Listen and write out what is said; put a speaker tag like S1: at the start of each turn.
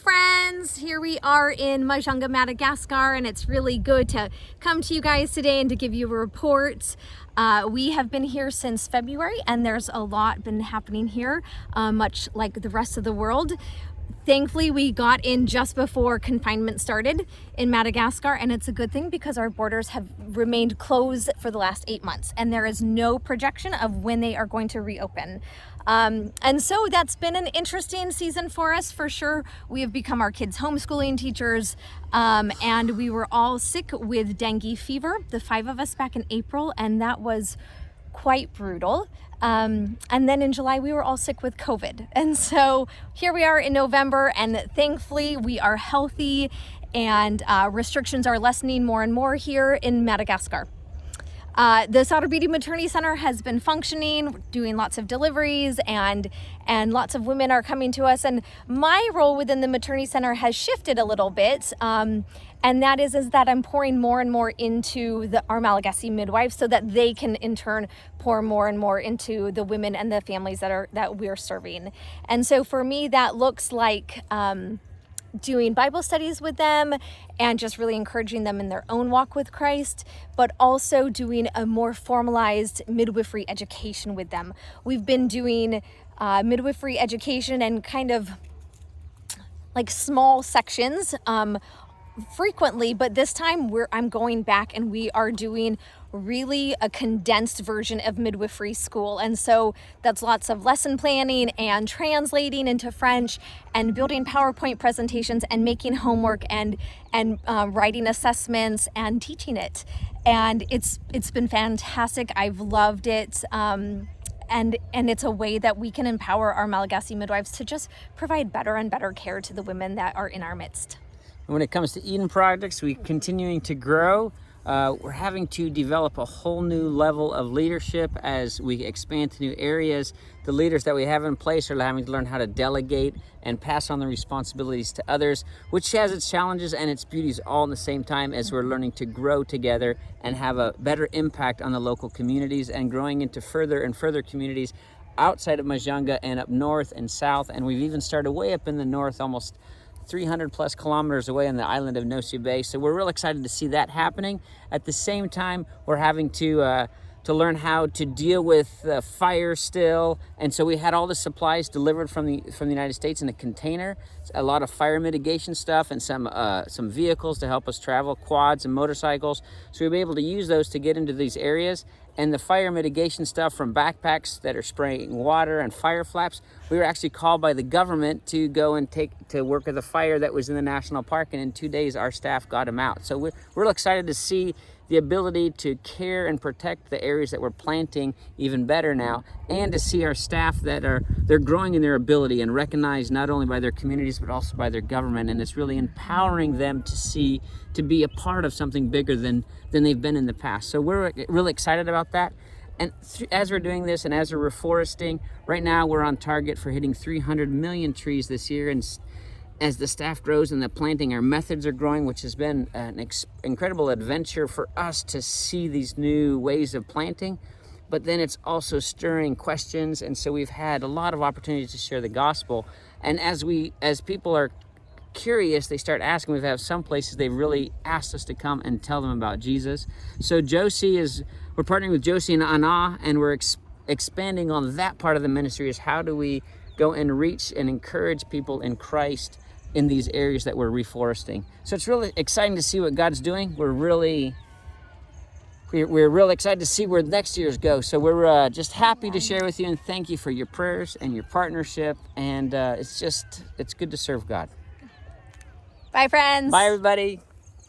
S1: friends, here we are in Majunga, Madagascar, and it's really good to come to you guys today and to give you a report. We have been here since February, and there's a lot been happening here, much like the rest of the world. Thankfully, we got in just before confinement started in Madagascar, and it's a good thing because our borders have remained closed for the last 8 months, and there is no projection of when they are going to reopen. And so that's been an interesting season for us, for sure. We have become our kids' homeschooling teachers, and we were all sick with dengue fever, the 5 of us back in April, and that was quite brutal. And then in July, we were all sick with COVID. And so here we are in November, and thankfully we are healthy, and restrictions are lessening more and more here in Madagascar. The Sarabidi Maternity Center has been functioning, doing lots of deliveries, and lots of women are coming to us. And my role within the maternity center has shifted a little bit, and that is that I'm pouring more and more into our Malagasy midwives so that they can in turn pour more and more into the women and the families that we're serving. And so for me, that looks like doing Bible studies with them and just really encouraging them in their own walk with Christ, but also doing a more formalized midwifery education with them. We've been doing midwifery education and kind of like small sections frequently, but this time I'm going back and we are doing really a condensed version of midwifery school. And so that's lots of lesson planning and translating into French and building PowerPoint presentations and making homework and writing assessments and teaching it. And it's been fantastic. I've loved it. And it's a way that we can empower our Malagasy midwives to just provide better and better care to the women that are in our midst.
S2: When it comes to Eden Projects, we're continuing to grow. We're having to develop a whole new level of leadership as we expand to new areas. The leaders that we have in place are having to learn how to delegate and pass on the responsibilities to others, which has its challenges and its beauties all in the same time as we're learning to grow together and have a better impact on the local communities and growing into further and further communities outside of Majunga and up north and south. And we've even started way up in the north, almost 300 plus kilometers away on the island of Nosy Bay. So we're real excited to see that happening. At the same time, we're having to learn how to deal with fire still. And so we had all the supplies delivered from the United States in a container, a lot of fire mitigation stuff and some vehicles to help us travel, quads and motorcycles. So we'll be able to use those to get into these areas. And the fire mitigation stuff from backpacks that are spraying water and fire flaps, we were actually called by the government to go and to work with a fire that was in the national park, and in 2 days our staff got them out. So we're real excited to see the ability to care and protect the areas that we're planting even better now, and to see our staff they're growing in their ability and recognized not only by their communities but also by their government, and it's really empowering them to be a part of something bigger than they've been in the past. So we're really excited about that. And as we're doing this and as we're reforesting, right now we're on target for hitting 300 million trees this year. And as the staff grows and the planting, our methods are growing, which has been an incredible adventure for us to see these new ways of planting. But then it's also stirring questions, and so we've had a lot of opportunities to share the gospel. And as people are curious, they start asking. We've had some places they've really asked us to come and tell them about Jesus. So we're partnering with Josie and Anna, and we're expanding on that part of the ministry, is how do we go and reach and encourage people in Christ in these areas that we're reforesting. So it's really exciting to see what God's doing. We're really excited to see where next year's go. So we're just happy to share with you, and thank you for your prayers and your partnership. And it's good to serve God.
S1: Bye, friends.
S2: Bye, everybody.